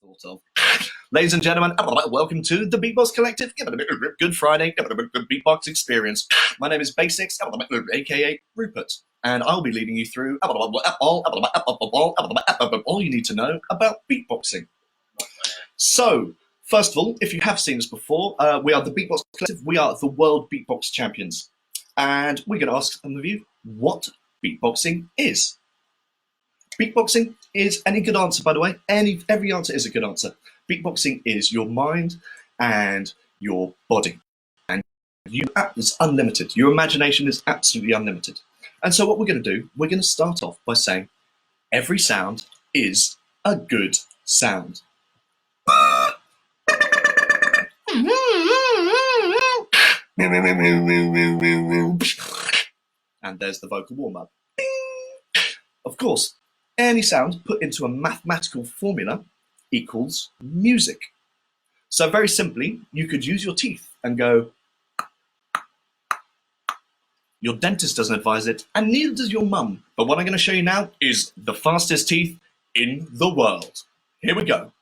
thought of. Ladies and gentlemen, welcome to the Beatbox Collective. Good Friday, good beatbox experience. My name is Basics, aka Rupert, and I'll be leading you through all you need to know about beatboxing. So, first of all, if you have seen us before, we are the Beatbox Collective. We are the World Beatbox Champions, and we're going to ask some of you what beatboxing is. Beatboxing is any good answer, by the way. Every answer is a good answer. Beatboxing is your mind and your body, and it's unlimited. Your imagination is absolutely unlimited. And so what we're going to do, we're going to start off by saying every sound is a good sound. And there's the vocal warm-up. Of course, any sound put into a mathematical formula equals music. So very simply, you could use your teeth and go. Your dentist doesn't advise it, and neither does your mum. But what I'm going to show you now is the fastest teeth in the world. Here we go.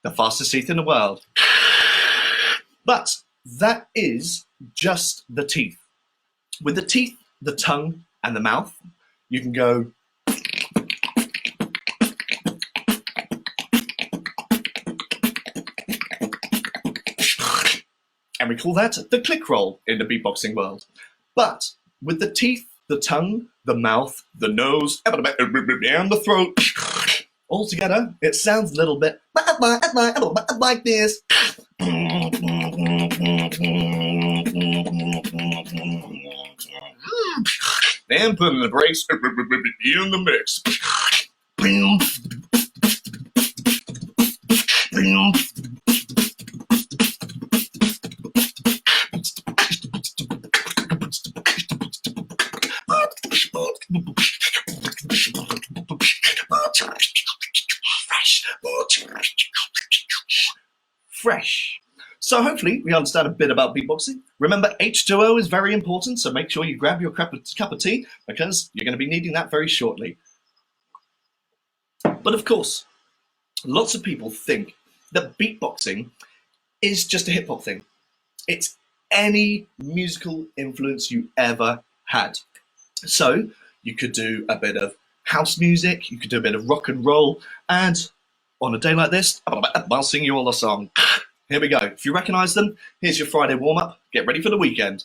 The fastest teeth in the world. But that is just the teeth. With the teeth, the tongue, and the mouth, you can go. And we call that the click roll in the beatboxing world. But with the teeth, the tongue, the mouth, the nose, and the throat, all together, it sounds a little bit like this. And putting the brakes in the mix. Fresh. So hopefully we understand a bit about beatboxing. Remember, H2O is very important, so make sure you grab your cup of tea because you're going to be needing that very shortly. But of course, lots of people think that beatboxing is just a hip-hop thing. It's any musical influence you ever had. So you could do a bit of house music, you could do a bit of rock and roll, and on a day like this, I'll sing you all a song. Here we go. If you recognize them, here's your Friday warm-up. Get ready for the weekend.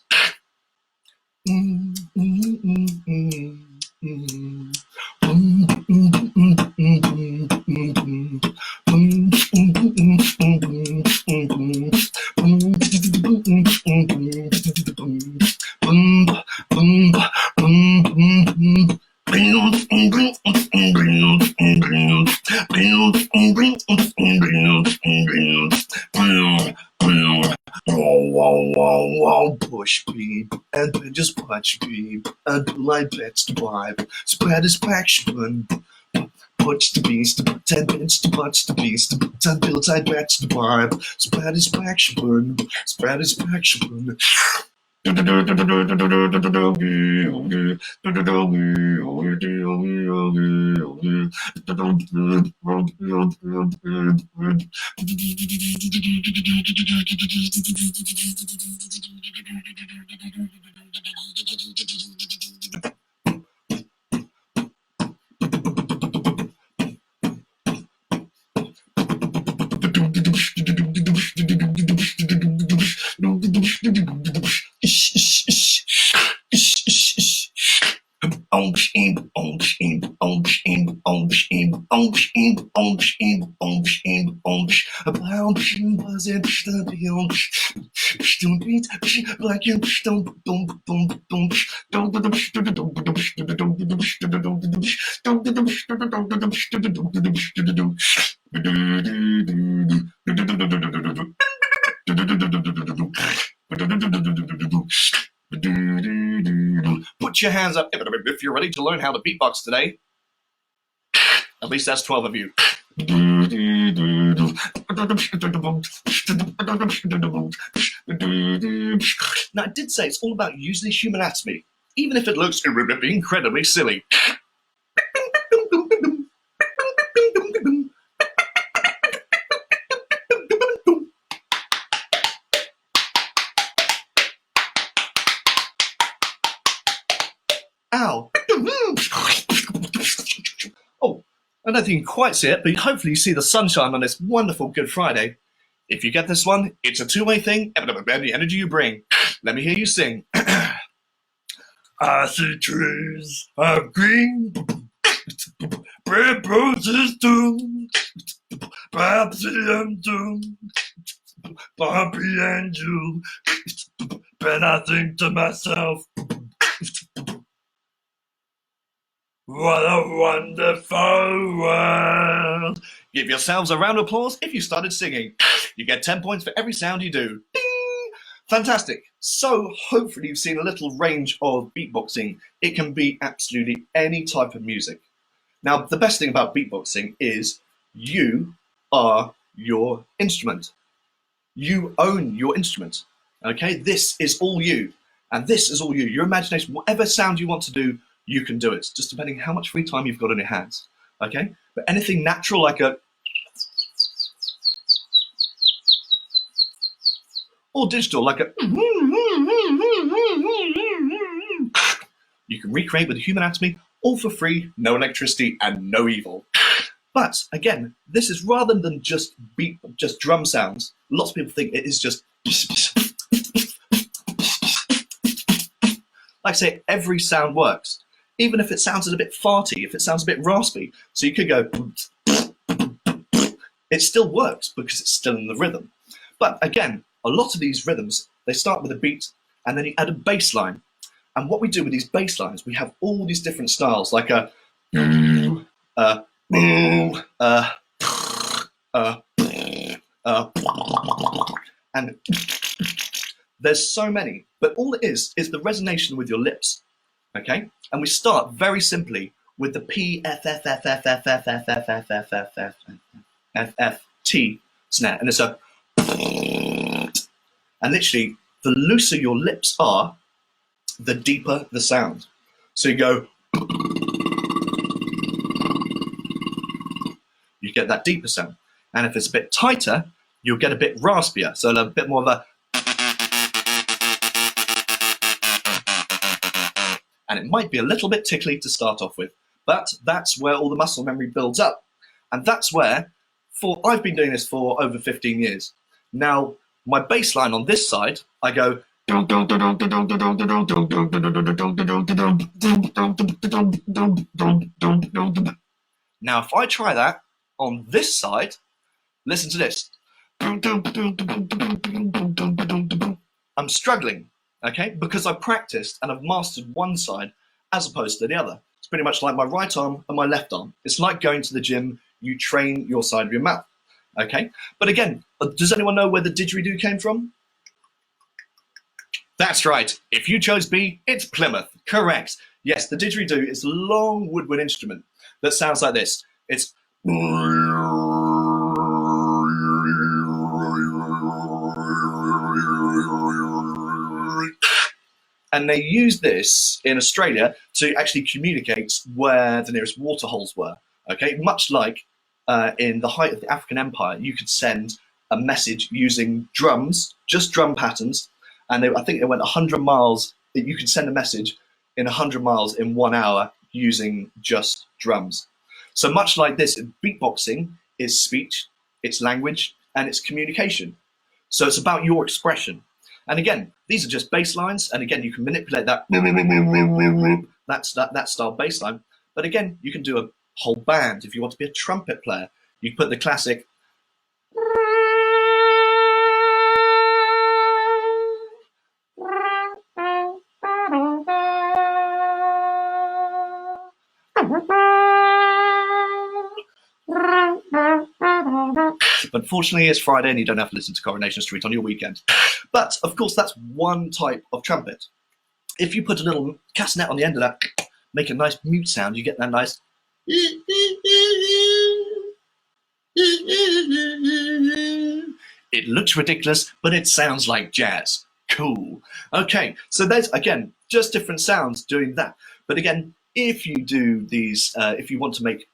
Push beep and just punch beep and like let's vibe. Spread his back spun. Punch the beast, 10 minutes to punch the beast, 10 pills I batch the vibe. Spread his back spun. Spread his back spun. Put your hands up if you're ready to learn how to beatbox today. At least that's 12 of you. Now, I did say it's all about using the human anatomy, even if it looks incredibly silly. Ow. Oh, I don't think you can quite see it, but hopefully you see the sunshine on this wonderful Good Friday. If you get this one, it's a two-way thing. The energy you bring. Let me hear you sing. I see trees of green, red roses too, Bobsy and June, Barbie and June. Then I think to myself, what a wonderful world. Give yourselves a round of applause if you started singing. You get 10 points for every sound you do. Ding! Fantastic. So hopefully you've seen a little range of beatboxing. It can be absolutely any type of music. Now, the best thing about beatboxing is you are your instrument. You own your instrument. Okay, this is all you. And this is all you. Your imagination, whatever sound you want to do, you can do it. Just depending how much free time you've got on your hands. Okay, but anything natural like a, or digital like a, you can recreate with the human anatomy, all for free, no electricity and no evil. But again, this is rather than just drum sounds. Lots of people think it is just, like I say, every sound works. Even if it sounds a bit farty, if it sounds a bit raspy. So you could go, it still works because it's still in the rhythm. But again, a lot of these rhythms, they start with a beat and then you add a bass line. And what we do with these bass lines, we have all these different styles, like a, and there's so many, but all it is the resonation with your lips, okay? And we start very simply with the P, F, F, F, F, F, F, F, F, F, F, F, F, F, F, F, T snare, and it's a, and literally, the looser your lips are, the deeper the sound. So you go, you get that deeper sound. And if it's a bit tighter, you'll get a bit raspier. So a bit more of a, and it might be a little bit tickly to start off with, but that's where all the muscle memory builds up. And that's where, I've been doing this for over 15 years. Now, my bass line on this side, I go, now if I try that on this side, listen to this. I'm struggling, okay, because I practiced and I've mastered one side as opposed to the other. It's pretty much like my right arm and my left arm. It's like going to the gym, you train your side of your mouth, okay? But again, does anyone know where the didgeridoo came from? That's right. If you chose B, it's Plymouth. Correct. Yes, the didgeridoo is a long woodwind instrument that sounds like this. It's, and they used this in Australia to actually communicate where the nearest water holes were. Okay, much like in the height of the African Empire, you could send a message using drums, just drum patterns, and I think they went 100 miles. You could send a message in 100 miles in 1 hour using just drums. So much like this, beatboxing is speech, it's language, and it's communication. So it's about your expression. And again, these are just bass lines, and again, you can manipulate that style bass line. But again, you can do a whole band. If you want to be a trumpet player, you put the classic, but fortunately it's Friday and you don't have to listen to Coronation Street on your weekend. But of course, that's one type of trumpet. If you put a little castanet on the end of that, make a nice mute sound, you get that nice, It looks ridiculous, but it sounds like jazz. Cool. Okay, so there's, again, just different sounds doing that. But again, if you do these, if you want to make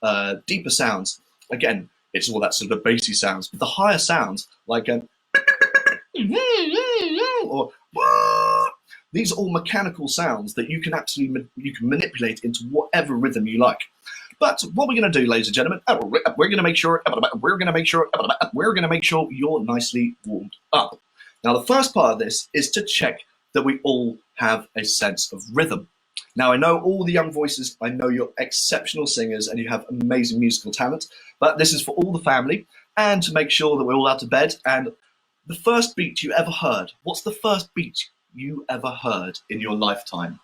deeper sounds, again, it's all that sort of bassy sounds. But the higher sounds, like or these are all mechanical sounds that you can manipulate into whatever rhythm you like. But what we're going to do, ladies and gentlemen, we're going to make sure you're nicely warmed up. Now, the first part of this is to check that we all have a sense of rhythm. Now, I know all the young voices, I know you're exceptional singers and you have amazing musical talent, but this is for all the family and to make sure that we're all out of bed. And the first beat you ever heard, what's the first beat you ever heard in your lifetime?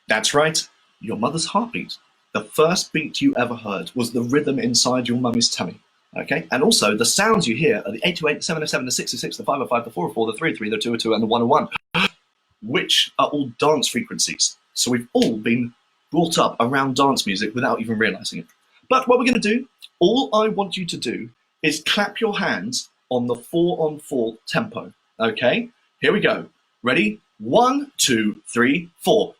That's right, your mother's heartbeat. The first beat you ever heard was the rhythm inside your mummy's tummy. Okay, and also the sounds you hear are the 808, the 707, the 606, the 505, the 404, the 303, the 202, and the 101, which are all dance frequencies. So we've all been brought up around dance music without even realizing it. But what we're going to do, all I want you to do is clap your hands on the 4-on-4 tempo. Okay, here we go. Ready? 1, 2, 3, 4.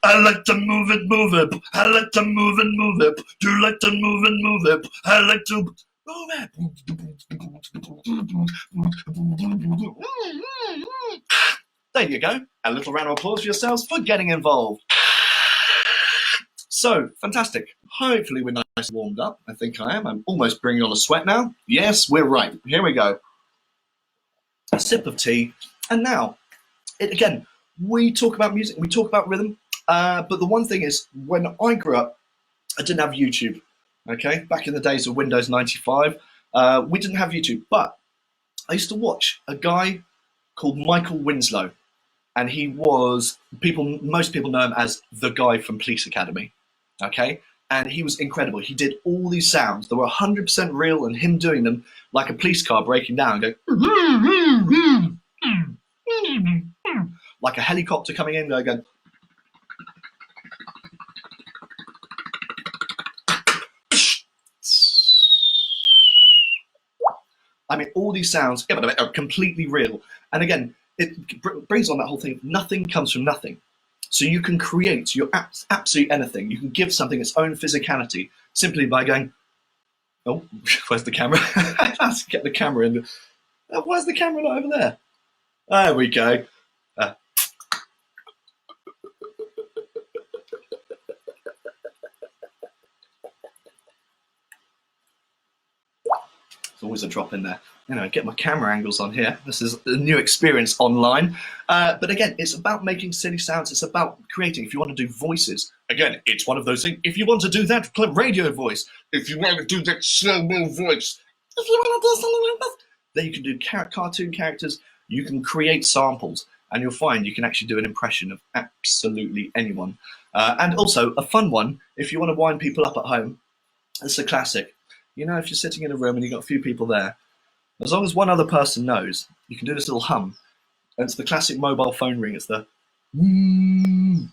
I like to move it. I like to move it. Do you like to move it? I like to move it. There you go. A little round of applause for yourselves for getting involved. So, fantastic. Hopefully we're nice and warmed up. I think I am. I'm almost bringing on a sweat now. Yes, we're right. Here we go. A sip of tea. And now, again, we talk about music, we talk about rhythm. But the one thing is, when I grew up, I didn't have YouTube. Okay? Back in the days of Windows 95, we didn't have YouTube. But I used to watch a guy called Michael Winslow. And he was, most people know him as the guy from Police Academy. Okay, and he was incredible. He did all these sounds that were 100% real, and him doing them like a police car breaking down, going like a helicopter coming in, going. I mean, all these sounds are completely real, and again, it brings on that whole thing. Nothing comes from nothing. So you can create your absolutely anything. You can give something its own physicality simply by going, oh, where's the camera? Let's get the camera in. Where's the camera not over there? There we go. There's always a drop in there. Get my camera angles on here. This is a new experience online. But again, it's about making silly sounds. It's about creating. If you want to do voices, again, it's one of those things. If you want to do that radio voice, if you want to do that slow-mo voice, if you want to do something like that, then you can do cartoon characters. You can create samples, and you'll find you can actually do an impression of absolutely anyone. And also, a fun one, if you want to wind people up at home, it's a classic. If you're sitting in a room and you've got a few people there, as long as one other person knows, you can do this little hum. And it's the classic mobile phone ring. It's the and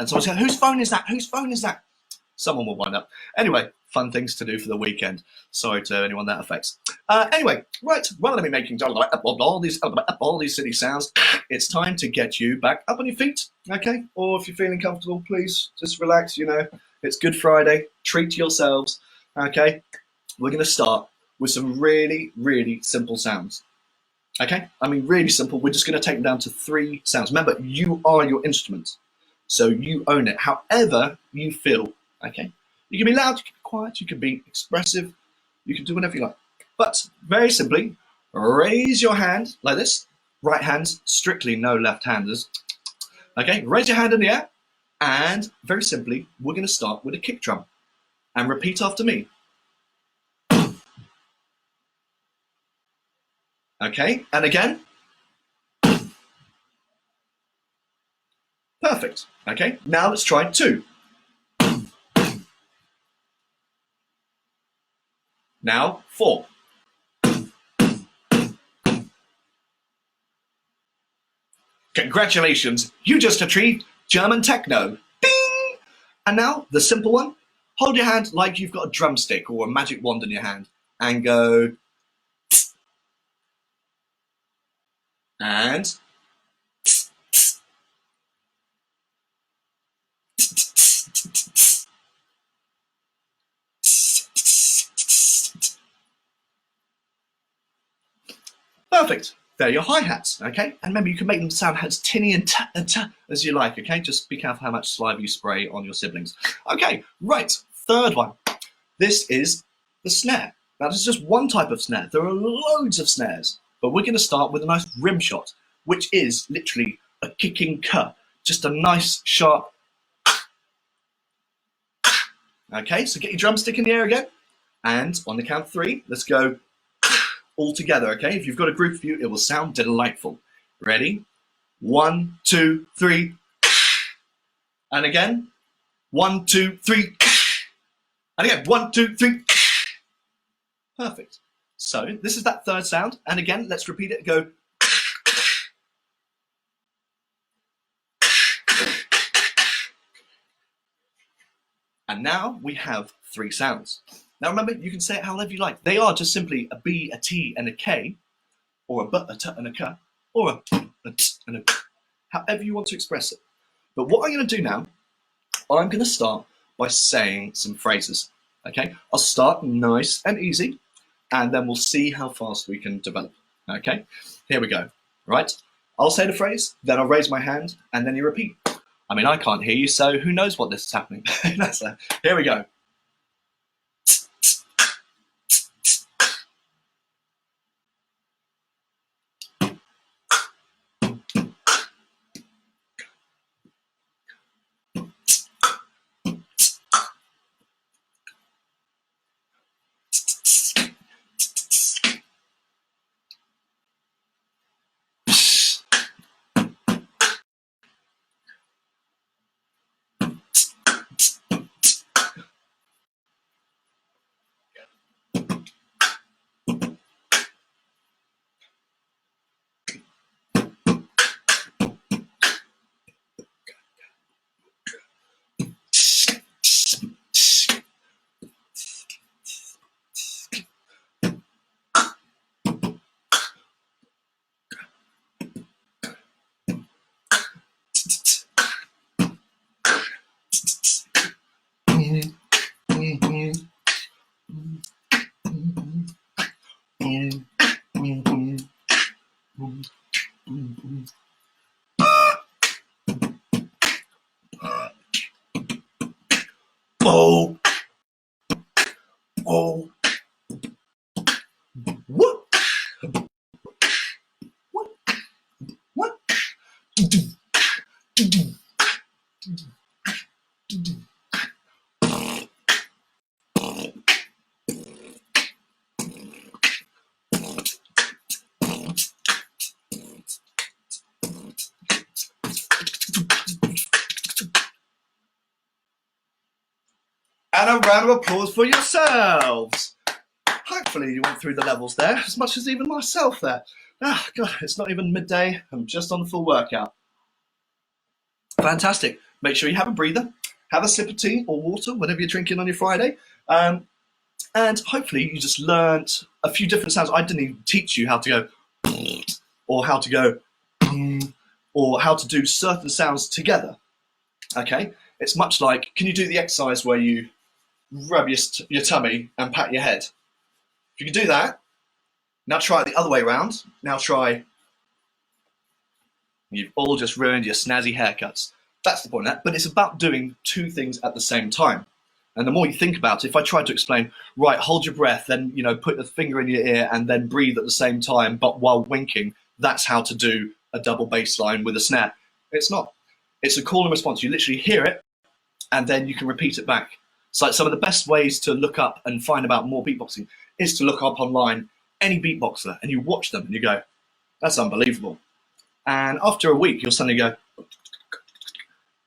someone's going, whose phone is that? Whose phone is that? Someone will wind up. Anyway, fun things to do for the weekend. Sorry to anyone that affects. Anyway, right, rather than me making all these silly sounds, it's time to get you back up on your feet, okay? Or if you're feeling comfortable, please just relax, It's Good Friday. Treat yourselves, okay? We're going to start with some really, really simple sounds, okay? I mean, really simple. We're just going to take them down to 3 sounds. Remember, you are your instrument, so you own it however you feel. Okay, you can be loud, you can be quiet, you can be expressive, you can do whatever you like. But very simply, raise your hand like this. Right hands, strictly no left-handers. Okay, raise your hand in the air, and very simply, we're going to start with a kick drum. And repeat after me. Okay, and again. Perfect. Okay, now let's try 2. Now 4. Congratulations, you just achieved German techno. Bing! And now the simple one. Hold your hand like you've got a drumstick or a magic wand in your hand and go. And. Perfect. They're your hi-hats, okay? And remember, you can make them sound as tinny and as you like, okay? Just be careful how much saliva you spray on your siblings. Okay, right, third one. This is the snare. Now, this is just one type of snare. There are loads of snares, but we're going to start with a nice rim shot, which is literally a kicking cut, just a nice, sharp. Okay, so get your drumstick in the air again, and on the count of 3, let's go all together, okay? If you've got a group of you, it will sound delightful. Ready? 1, 2, 3. And again. 1, 2, 3. And again. 1, 2, 3. Perfect. So this is that third sound. And again, let's repeat it. Go. And now we have 3 sounds. Now remember, you can say it however you like. They are just simply a B, a T, and a K, or a B, a T, and a K, or a T, and a K, however you want to express it. But what I'm going to do now, I'm going to start by saying some phrases. Okay, I'll start nice and easy, and then we'll see how fast we can develop. Okay, here we go. Right, I'll say the phrase, then I'll raise my hand, and then you repeat. I mean, I can't hear you, so who knows what this is happening. Here we go. Oh, oh, what, what, what, and a round of applause for yourselves. Hopefully you went through the levels there, as much as even myself there. Ah, God, it's not even midday. I'm just on the full workout. Fantastic. Make sure you have a breather. Have a sip of tea or water, whatever you're drinking on your Friday. And hopefully you just learned a few different sounds. I didn't even teach you how to go or how to go or how to do certain sounds together. Okay? It's much like, can you do the exercise where you rub your tummy and pat your head? If you can do that, now try it the other way around. Now try. You've all just ruined your snazzy haircuts. That's the point of that. But it's about doing 2 things at the same time. And the more you think about it, if I tried to explain, right, hold your breath, then put the finger in your ear and then breathe at the same time, but while winking, that's how to do a double bass line with a snare. It's not. It's a call and response. You literally hear it, and then you can repeat it back. It's like some of the best ways to look up and find about more beatboxing is to look up online any beatboxer, and you watch them, and you go, that's unbelievable. And after a week, you'll suddenly go,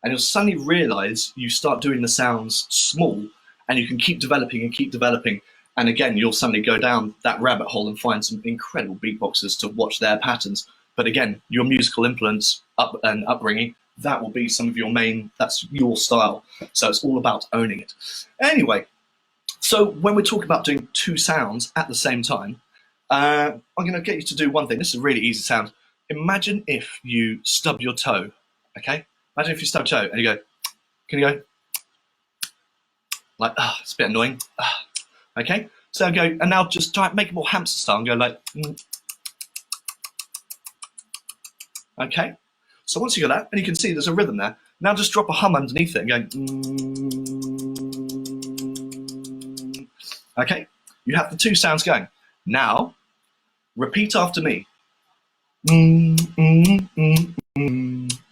and you'll suddenly realize you start doing the sounds small, and you can keep developing and keep developing. And again, you'll suddenly go down that rabbit hole and find some incredible beatboxers to watch their patterns. But again, your musical influence and upbringing, that will be some of your main, that's your style. So it's all about owning it. Anyway, so when we're talking about doing two sounds at the same time, I'm going to get you to do one thing. This is a really easy sound. Imagine if you stub your toe, okay? Imagine if you stub your toe and you go, can you go, like, it's a bit annoying. Okay, so go, and now just try and make it more hamster style and go like, okay. So once you got that, and you can see there's a rhythm there, now just drop a hum underneath it and go, okay, you have the two sounds going. Now, repeat after me.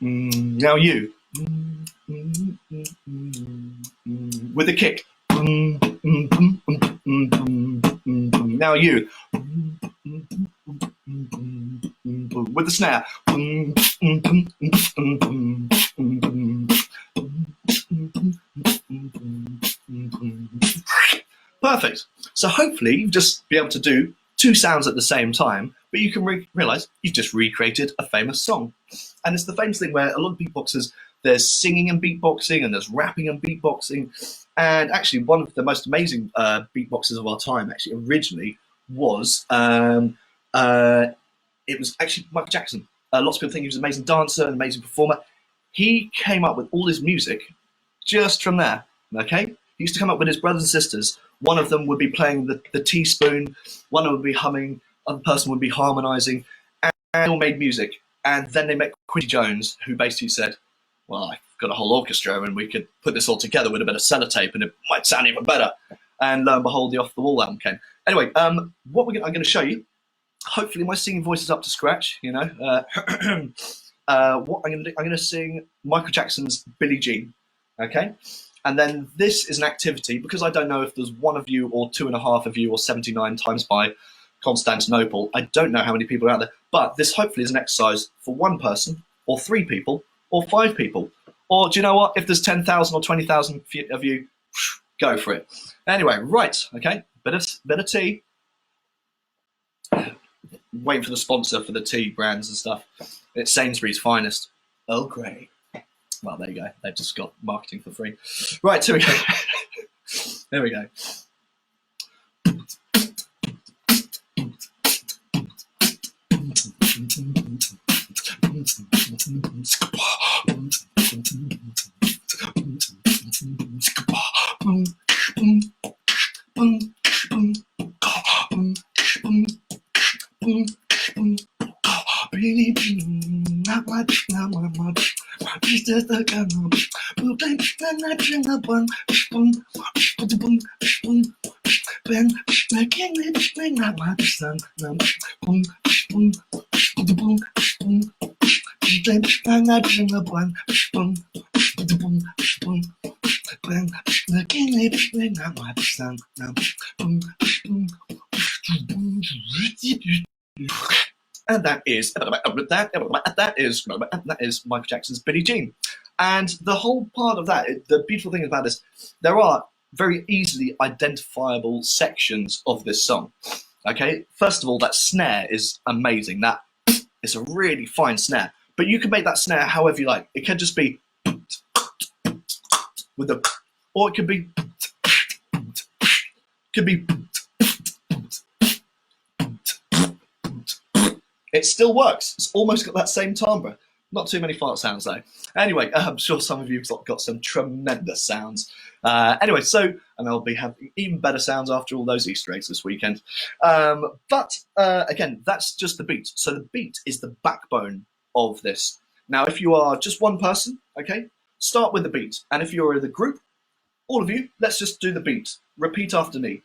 Now you. With the kick. Now you. With the snare. Perfect. So hopefully you'll just be able to do two sounds at the same time, but you can realize you've just recreated a famous song. And it's the famous thing where a lot of beatboxers, there's singing and beatboxing, and there's rapping and beatboxing. And actually, one of the most amazing beatboxers of our time, actually, originally was it was actually Michael Jackson. Lots of people think he was an amazing dancer, an amazing performer. He came up with all his music just from there. Okay, he used to come up with his brothers and sisters. One of them would be playing the teaspoon, one of them would be humming, other person would be harmonizing, and they all made music. And then they met Quincy Jones, who basically said, well, I've got a whole orchestra and we could put this all together with a bit of sellotape and it might sound even better. And lo and behold, the Off the Wall album came. Anyway, what I'm going to show you, hopefully my singing voice is up to scratch, you know. What I'm going to do, I'm going to sing Michael Jackson's Billie Jean, okay? And then this is an activity, because I don't know if there's one of you or 2.5 of you or 79 times by Constantinople. I don't know how many people are out there, but this hopefully is an exercise for one person or 3 people or 5 people. Or do you know what? If there's 10,000 or 20,000 of you, go for it. Anyway, right, okay, bit of tea. Waiting for the sponsor for the tea brands and stuff. It's Sainsbury's finest. Earl Grey. Well, there you go. They've just got marketing for free. Right, here we go. There we go. And that is Michael Jackson's Billie Jean. And the whole part of that, the beautiful thing about this, there are very easily identifiable sections of this song. Okay, first of all, that snare is amazing. That is a really fine snare, but you can make that snare however you like. It can just be with the, or it could be, it still works. It's almost got that same timbre. Not too many fart sounds though. Anyway, I'm sure some of you have got some tremendous sounds. Anyway, so, and I'll be having even better sounds after all those Easter eggs this weekend. But again, that's just the beat. So the beat is the backbone of this. Now, if you are just one person, okay, start with the beat. And if you're in the group, all of you, let's just do the beat. Repeat after me.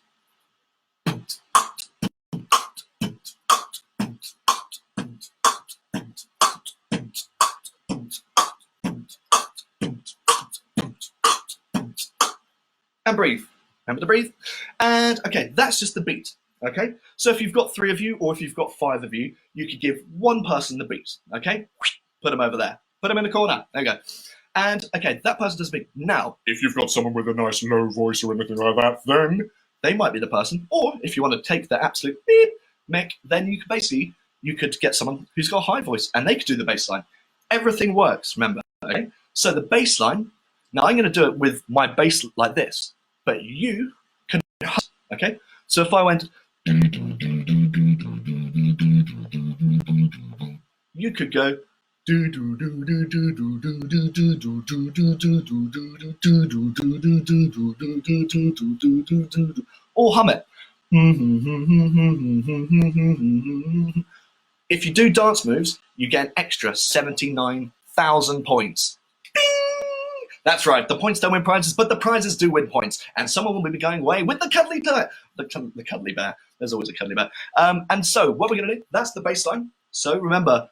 and breathe. Remember to breathe. And okay, that's just the beat. Okay, so if you've got 3 of you or if you've got 5 of you, you could give one person the beat. Okay, put them over there. Put them in the corner. There you go. And okay, that person does the beat. Now, if you've got someone with a nice low voice or anything like that, then they might be the person. Or if you want to take the absolute beep, Mick, then you could basically get someone who's got a high voice and they could do the bass line. Everything works, remember. Okay, so the bass line. Now I'm going to do it with my bass like this, but you can. Okay, so if I went. You could go or hum it. If you do dance moves, you get an extra 79,000 points. That's right, the points don't win prizes, but the prizes do win points. And someone will be going away with the cuddly bear. The cuddly bear. There's always a cuddly bear. And so what we're going to do, that's the bass line. So remember,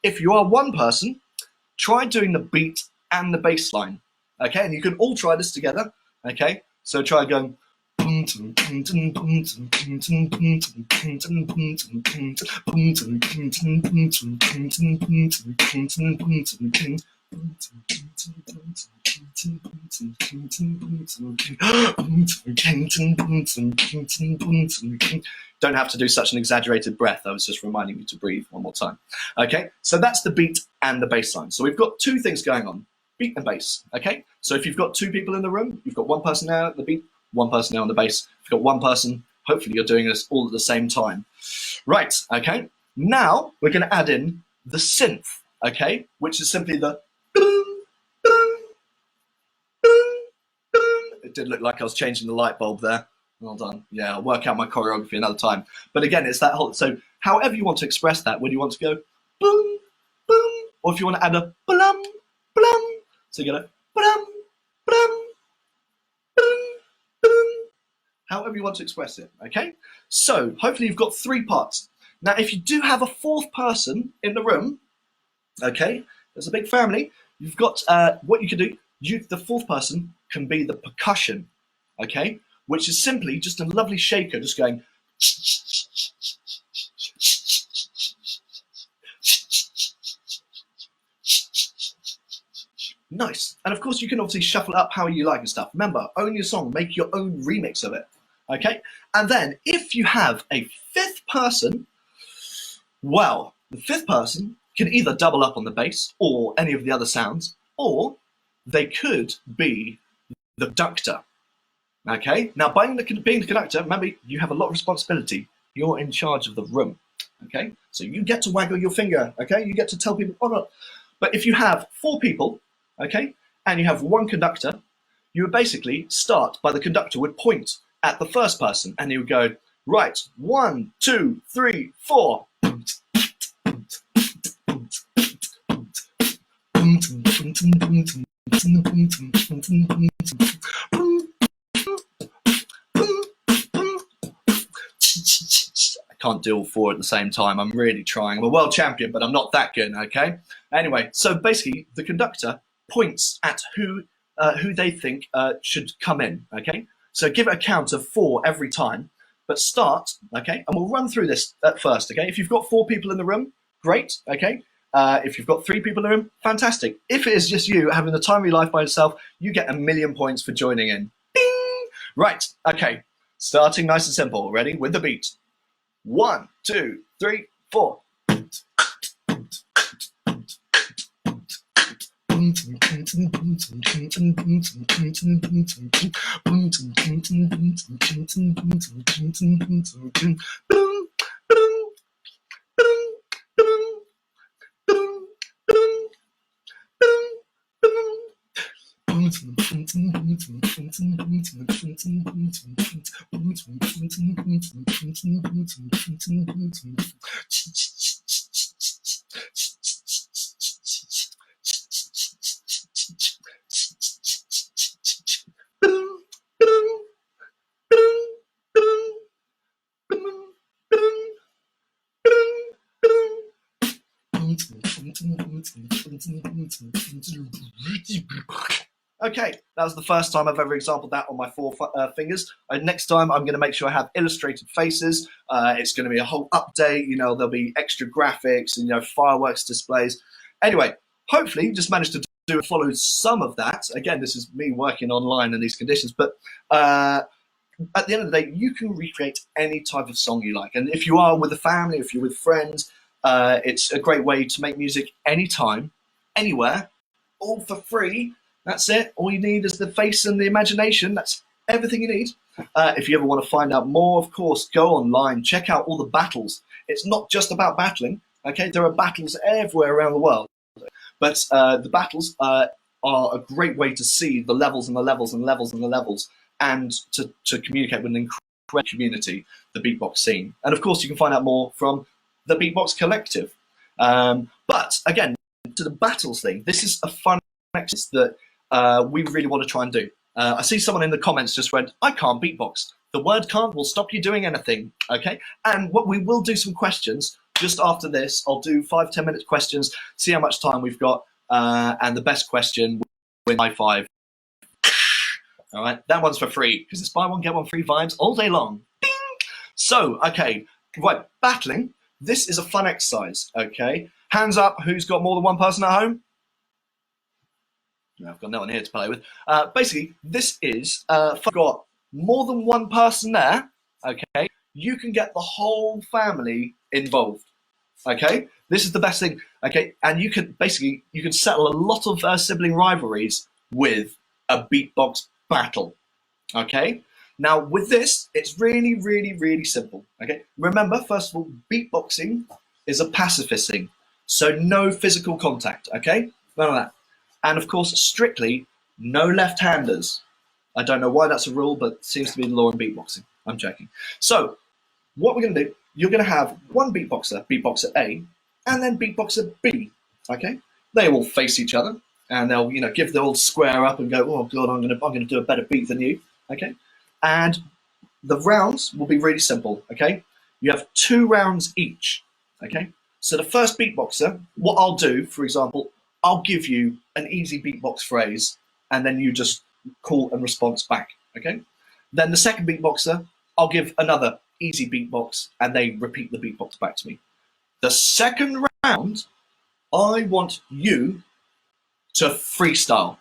if you are one person, try doing the beat and the bass line. Okay, and you can all try this together. Okay, so try going. Don't have to do such an exaggerated breath. I was just reminding you to breathe one more time. Okay, so that's the beat and the bass line. So we've got 2 things going on, beat and bass. Okay, so if you've got 2 people in the room, you've got one person now at the beat, one person now on the bass. If you've got one person, hopefully you're doing this all at the same time. Right, okay, now we're going to add in the synth, okay, which is simply the It did look like I was changing the light bulb there. Well done. Yeah, I'll work out my choreography another time. But again, it's that whole, so however you want to express that, whether you want to go boom, boom, or if you want to add a blum, blum, so you go blum, blum, boom, boom, however you want to express it, okay? So hopefully you've got 3 parts. Now, if you do have a 4th person in the room, okay, there's a big family, you've got, what you can do, the 4th person can be the percussion, okay, which is simply just a lovely shaker, just going. Nice. And of course, you can obviously shuffle it up how you like and stuff. Remember, own your song, make your own remix of it, okay? And then if you have a 5th person, well, the 5th person can either double up on the bass or any of the other sounds, or they could be the conductor. Okay, now being the conductor, remember, you have a lot of responsibility. You're in charge of the room. Okay, so you get to waggle your finger. Okay, you get to tell people, oh no. But if you have 4 people, okay, and you have 1 conductor, you would basically start by the conductor would point at the first person and he would go, right, 1, 2, 3, 4. I can't do all 4 at the same time. I'm really trying. I'm a world champion, but I'm not that good, okay? Anyway, so basically the conductor points at who they think should come in, okay? So give it a count of 4 every time, but start, okay? And we'll run through this at first, okay? If you've got 4 people in the room, great, okay? If you've got 3 people in the room, fantastic. If it is just you having the time of your life by yourself, you get 1,000,000 points for joining in. Ding! Right, okay. Starting nice and simple. Ready? With the beat. 1, 2, 3, 4. Okay, that was the first time I've ever exampled that on my 4 fingers. Next time, I'm going to make sure I have illustrated faces. It's going to be a whole update. You know, there'll be extra graphics and, you know, fireworks displays. Anyway, hopefully, just managed to follow some of that. Again, this is me working online in these conditions, but at the end of the day, you can recreate any type of song you like. And if you are with a family, if you're with friends, it's a great way to make music anytime, anywhere, all for free. That's it. All you need is the face and the imagination. That's everything you need. If you ever want to find out more, of course, go online, check out all the battles. It's not just about battling, okay? There are battles everywhere around the world. But the battles are a great way to see the levels and the levels and the levels and the levels, and to communicate with an incredible community, the beatbox scene. And of course, you can find out more from the Beatbox Collective. But again, to the battles thing, this is a fun exercise that we really want to try and do. I see someone in the comments just went, I can't beatbox. The word can't will stop you doing anything, okay? And what we will do some questions just after this. I'll do 5-10 minute questions, see how much time we've got, and the best question win high five. All right, that one's for free because it's buy one get one free vibes all day long. Ding! So, okay, right, battling. This is a fun exercise. Okay, hands up. Who's got more than one person at home? I've got no one here to play with. Basically, this is if you've got more than one person there, okay, you can get the whole family involved. Okay, this is the best thing. Okay, and you can settle a lot of sibling rivalries with a beatbox battle. Okay, now with this, it's really, really, really simple. Okay, remember, first of all, beatboxing is a pacifist thing, so no physical contact. Okay, none of that. And of course, strictly no left-handers. I don't know why that's a rule, but it seems to be the law in beatboxing. I'm joking. So what we're going to do, you're going to have one beatboxer, beatboxer A, and then beatboxer B. Okay, they will face each other, and they'll give the old square up and go, oh god, I'm going to do a better beat than you. Okay, and the rounds will be really simple. Okay, you have 2 rounds each. Okay, so the first beatboxer, what I'll do, for example, I'll give you an easy beatbox phrase, and then you just call and response back, okay? Then the second beatboxer, I'll give another easy beatbox, and they repeat the beatbox back to me. The second round, I want you to freestyle,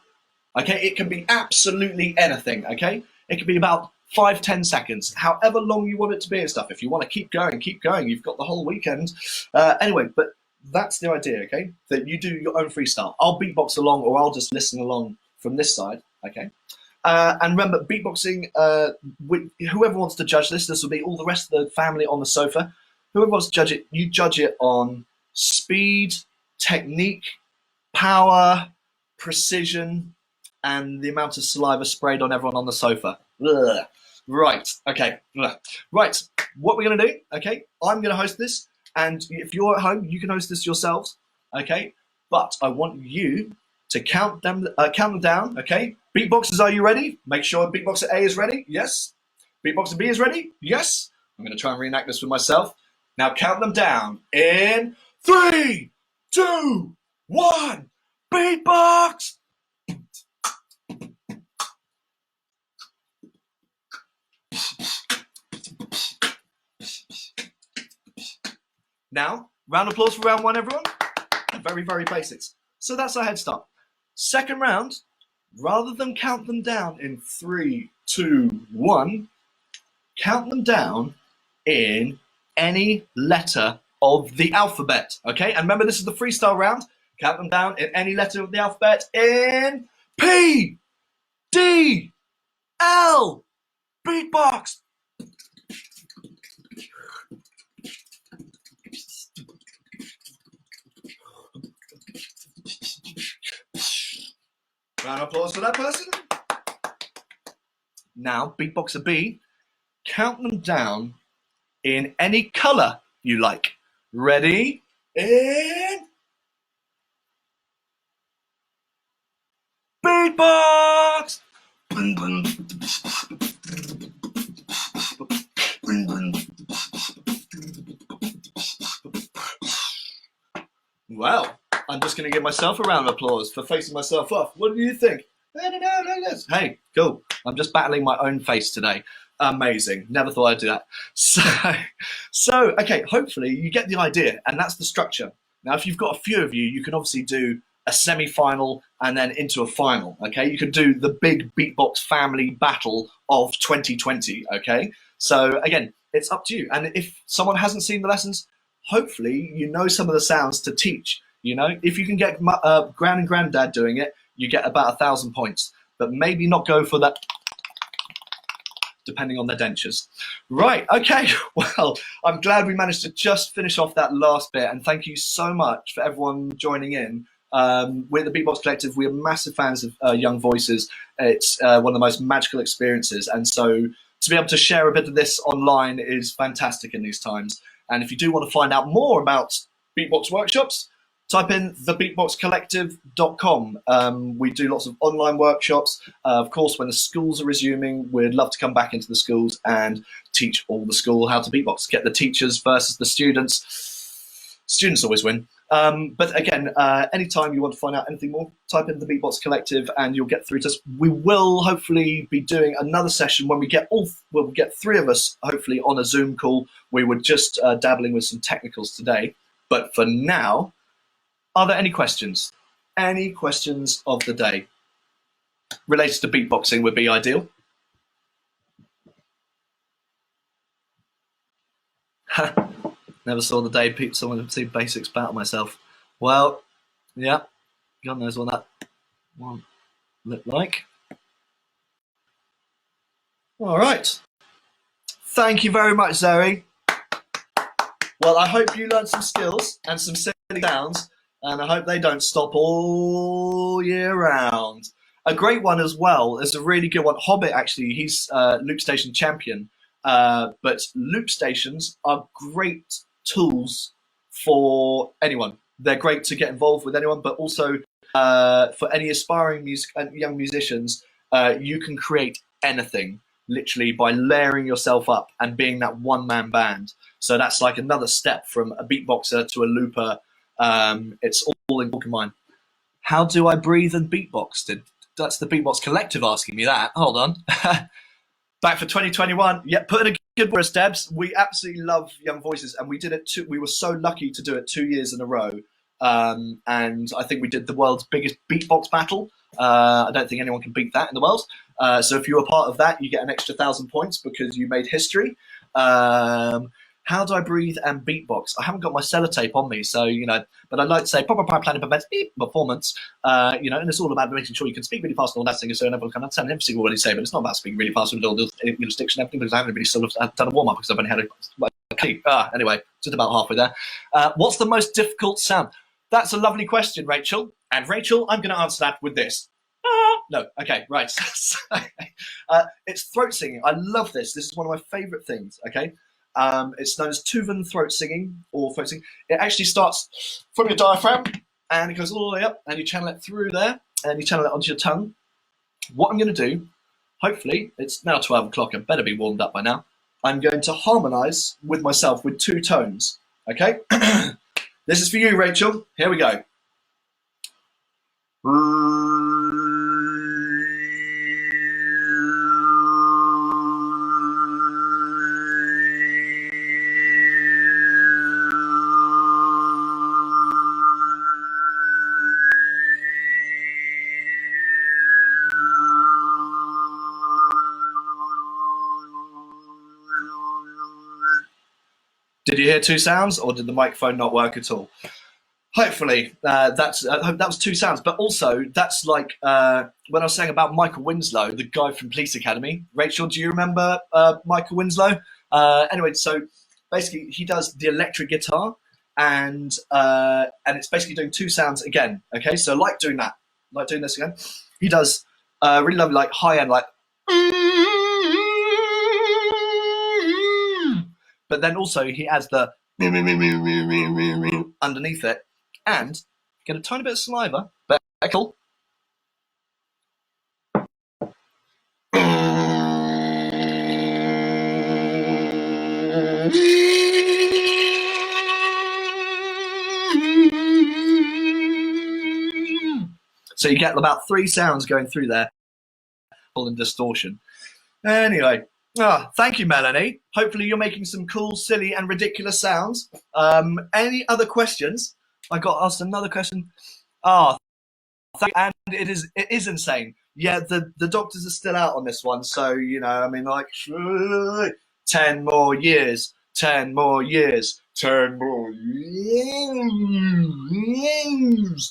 okay? It can be absolutely anything, okay? It can be about 5-10 seconds, however long you want it to be and stuff. If you want to keep going, you've got the whole weekend. Anyway, but that's the idea, okay? That you do your own freestyle. I'll beatbox along, or I'll just listen along from this side, okay? And remember, beatboxing, whoever wants to judge this will be all the rest of the family on the sofa. Whoever wants to judge it, you judge it on speed, technique, power, precision, and the amount of saliva sprayed on everyone on the sofa. Ugh. Right, okay. Ugh. Right, what we're going to do, okay, I'm going to host this. And if you're at home, you can host this yourselves, okay? But I want you to count them down, okay? Beatboxers, are you ready? Make sure beatboxer A is ready. Yes. Beatboxer B is ready. Yes. I'm going to try and reenact this with myself. Now count them down in 3, 2, 1. Beatbox. Now, round of applause for round 1, everyone. Very, very basics. So that's our head start. Second round, rather than count them down in 3, 2, 1, count them down in any letter of the alphabet, okay? And remember, this is the freestyle round. Count them down in any letter of the alphabet in P, D, L, beatbox. Round of applause for that person. Now, beatboxer B, count them down in any color you like. Ready? And beatbox. Well, I'm just going to give myself a round of applause for facing myself off. What do you think? I don't know. Hey, cool. I'm just battling my own face today. Amazing. Never thought I'd do that. So okay, hopefully you get the idea, and that's the structure. Now, if you've got a few of you, you can obviously do a semi-final and then into a final. Okay, you can do the big beatbox family battle of 2020. Okay, so again, it's up to you. And if someone hasn't seen the lessons, hopefully you know some of the sounds to teach. You know, if you can get gran and granddad doing it, you get about 1,000 points. But maybe not go for that, depending on their dentures. Right, okay, well, I'm glad we managed to just finish off that last bit, and thank you so much for everyone joining in. We're the Beatbox Collective. We are massive fans of young voices. It's one of the most magical experiences, and so to be able to share a bit of this online is fantastic in these times. And if you do want to find out more about beatbox workshops, type in thebeatboxcollective.com. We do lots of online workshops. Of course, when the schools are resuming, we'd love to come back into the schools and teach all the school how to beatbox. Get the teachers versus the students. Students always win. But again, anytime you want to find out anything more, type in the Beatbox Collective and you'll get through to us. We will hopefully be doing another session when we get we'll get 3 of us hopefully on a Zoom call. We were just dabbling with some technicals today. But for now, are there any questions? Any questions of the day related to beatboxing would be ideal. Never saw the day someone would see basics battle myself. Well, yeah, God knows what that won't look like. All right. Thank you very much, Zoe. Well, I hope you learned some skills and some silly sounds, and I hope they don't stop all year round. A great one as well is a really good one. Hobbit, actually, he's loop station champion. But loop stations are great tools for anyone. They're great to get involved with anyone, but also for any aspiring young musicians, you can create anything literally by layering yourself up and being that one-man band. So that's like another step from a beatboxer to a looper. It's all in combined. How do I breathe and beatbox? That's the Beatbox Collective asking me that. Hold on. Back for 2021. Yeah, put in a good word, Debs. We absolutely love young voices, and we did it we were so lucky to do it 2 years in a row. And I think we did the world's biggest beatbox battle. I don't think anyone can beat that in the world. So if you were part of that, you get an extra 1,000 points because you made history. How do I breathe and beatbox? I haven't got my sellotape on me, so, you know, but I'd like to say proper planning prevents performance, you know, and it's all about making sure you can speak really fast and all that thing, so everyone can understand every single word you say, but it's not about speaking really fast with all the jurisdiction and everything, because I haven't really sort of done a warm-up because I've only had anyway, just about halfway there. What's the most difficult sound? That's a lovely question, Rachel. And Rachel, I'm going to answer that with this. No, okay, right. It's throat singing. I love this. This is one of my favorite things, okay? It's known as Tuvan throat singing or throat singing. It actually starts from your diaphragm and it goes all the way up and you channel it through there and you channel it onto your tongue. What I'm going to do, hopefully, it's now 12 o'clock, I better be warmed up by now. I'm going to harmonize with myself with 2 tones, okay? This is for you, Rachel. Here we go. Did you hear 2 sounds, or did the microphone not work at all? Hopefully, that was 2 sounds. But also, that's like when I was saying about Michael Winslow, the guy from Police Academy. Rachel, do you remember Michael Winslow? Anyway, so basically, he does the electric guitar, and it's basically doing 2 sounds again. Okay, so like doing that, like doing this again. He does really lovely, like high end, like. But then also he adds the underneath it, and get a tiny bit of saliva, but cool. So you get about 3 sounds going through there, and distortion. Anyway, thank you, Melanie. Hopefully you're making some cool, silly, and ridiculous sounds. Any other questions? I got asked another question. And it is insane. Yeah, the doctors are still out on this one, so you know, I mean, like 10 more years, 10 more years, 10 more years.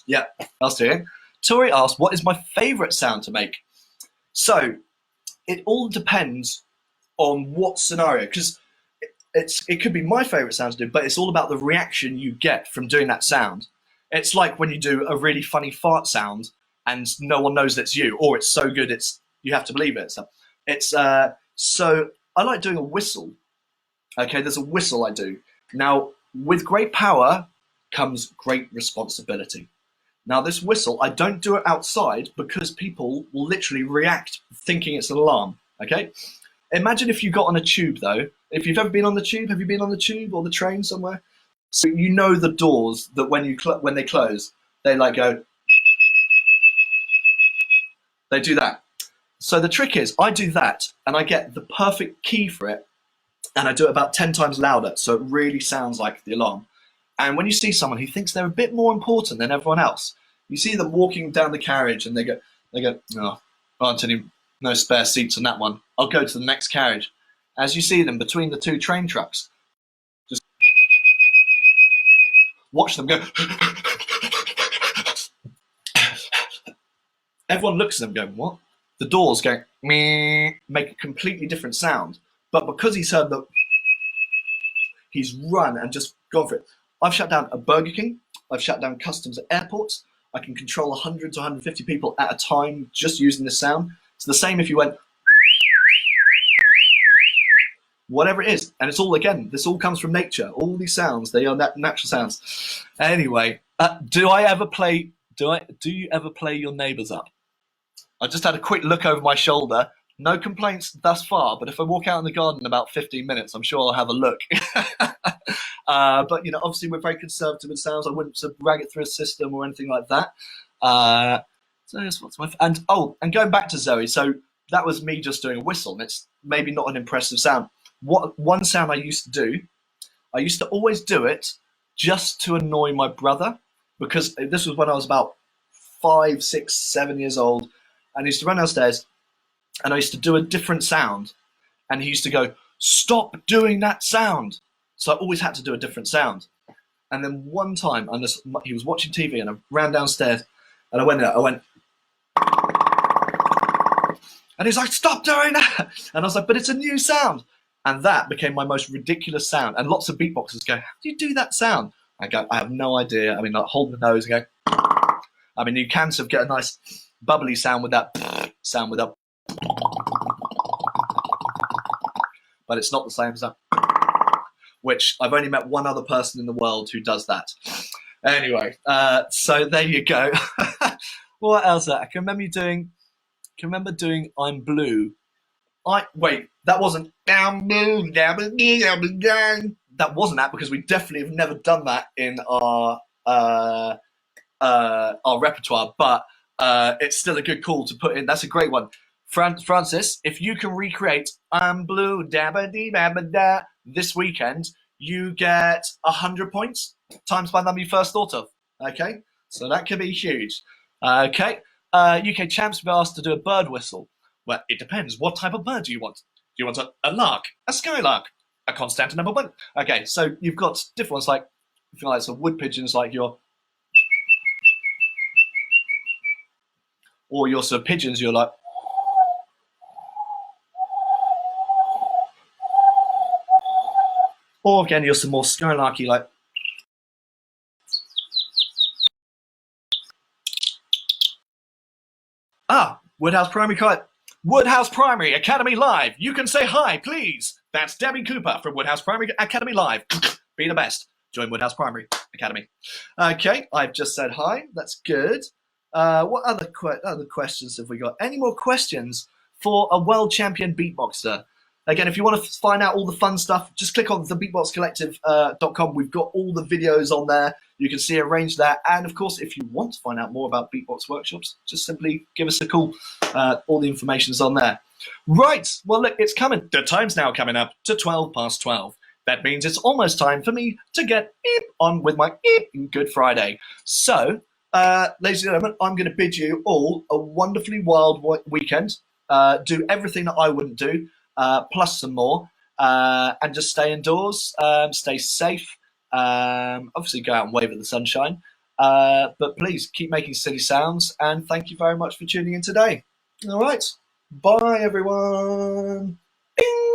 Yeah, I'll do it. Tori asked, what is my favourite sound to make? So it all depends on what scenario, because it could be my favourite sound to do, but it's all about the reaction you get from doing that sound. It's like when you do a really funny fart sound and no one knows it's you, or it's so good you have to believe it. So I like doing a whistle. Okay, there's a whistle I do. Now, with great power comes great responsibility. Now, this whistle, I don't do it outside because people will literally react thinking it's an alarm. Okay, imagine if you got on a tube, though. If you've ever been on the tube, have you been on the tube or the train somewhere? So you know the doors that when they close, they like go. They do that. So the trick is, I do that, and I get the perfect key for it, and I do it about 10 times louder, so it really sounds like the alarm. And when you see someone who thinks they're a bit more important than everyone else, you see them walking down the carriage, and they go, oh, aren't any no spare seats on that one. I'll go to the next carriage. As you see them between the 2 train trucks, just watch them go. Everyone looks at them going, what? The doors go, meh, make a completely different sound. But because he's heard he's run and just gone for it. I've shut down a Burger King. I've shut down customs at airports. I can control 100 to 150 people at a time just using this sound. It's the same if you went, whatever it is. And it's all, again, this all comes from nature. All these sounds, they are natural sounds. Anyway, do you ever play your neighbours up? I just had a quick look over my shoulder. No complaints thus far, but if I walk out in the garden in about 15 minutes, I'm sure I'll have a look. But, you know, obviously we're very conservative with sounds. I wouldn't drag it through a system or anything like that. And going back to Zoe, so that was me just doing a whistle, and it's maybe not an impressive sound. One sound I used to do, I used to always do it just to annoy my brother, because this was when I was about 5, 6, 7 years old, and I used to run downstairs, and I used to do a different sound, and he used to go, stop doing that sound. So I always had to do a different sound. And then one time, he was watching TV, and I ran downstairs, and I went, and he's like, stop doing that. And I was like, but it's a new sound. And that became my most ridiculous sound. And lots of beatboxers go, how do you do that sound? I go, I have no idea. I mean, like, hold the nose and go. I mean, you can sort of get a nice bubbly sound with that sound with that. But it's not the same as that. Which I've only met one other person in the world who does that. Anyway, so there you go. What else? I can remember doing I'm Blue. Wait, that wasn't down blue, down blue, down blue, down. That wasn't that, because we definitely have never done that in our repertoire, but it's still a good call to put in. That's a great one. Francis, if you can recreate I'm Blue, dabba dee dabba da this weekend, you get 100 points times by the number you first thought of. Okay, so that could be huge. Okay, UK champs have asked to do a bird whistle. Well, it depends. What type of bird do you want? Do you want a lark, a skylark, a Constantinople bird? Okay, so you've got different ones, like if you like some wood pigeons, like your, or your sort of pigeons, you're like, or again, you're some more skylarky, like. Woodhouse Primary Kite. Woodhouse Primary Academy Live. You can say hi, please. That's Debbie Cooper from Woodhouse Primary Academy Live. Be the best. Join Woodhouse Primary Academy. Okay, I've just said hi. That's good. What other questions have we got? Any more questions for a world champion beatboxer? Again, if you want to find out all the fun stuff, just click on thebeatboxcollective.com. We've got all the videos on there. You can see a range there. And of course, if you want to find out more about beatbox workshops, just simply give us a call. All the information is on there. Right, well, look, it's coming. The time's now coming up to 12 past 12. That means it's almost time for me to get on with my Good Friday. So, ladies and gentlemen, I'm going to bid you all a wonderfully wild weekend. Do everything that I wouldn't do, plus some more, and just stay indoors, stay safe. Obviously, go out and wave at the sunshine. But please keep making silly sounds, and thank you very much for tuning in today. All right. Bye, everyone. Bing!